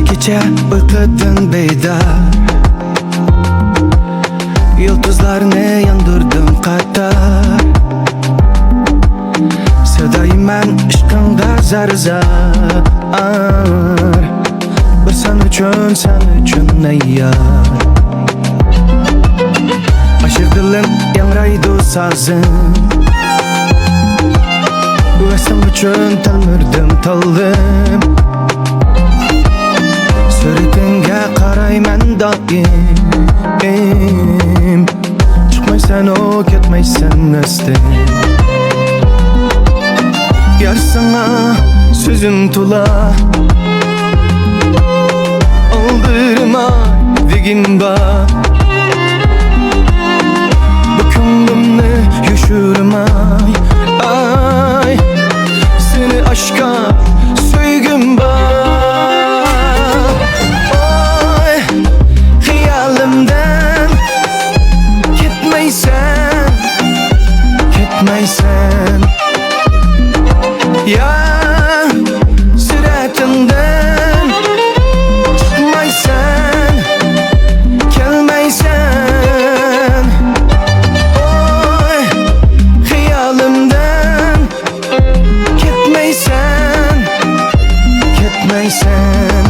kecha uyqudan beydar, yıldızlarını yandırdım qatar. Sevdaying men ishqingda zar-zar, bir sen uchun ayyar. Aşık dilim yangraydı sazım, ve sen uchun talmirdim taldim. Suretinga qarayman doim, chiqmaysan o ketmaysan esdan. Yar sana sözüm tula, aldırma degin bak. Bu ko'nglimni yushirmay, ay seni aşka söygüm bak. Oy hayolimdan ketmaysan, ketmaysan. Ya suratımdan çıkmaysan, gelmeysen. Oy hayalimden ketmeysen, ketmeysen.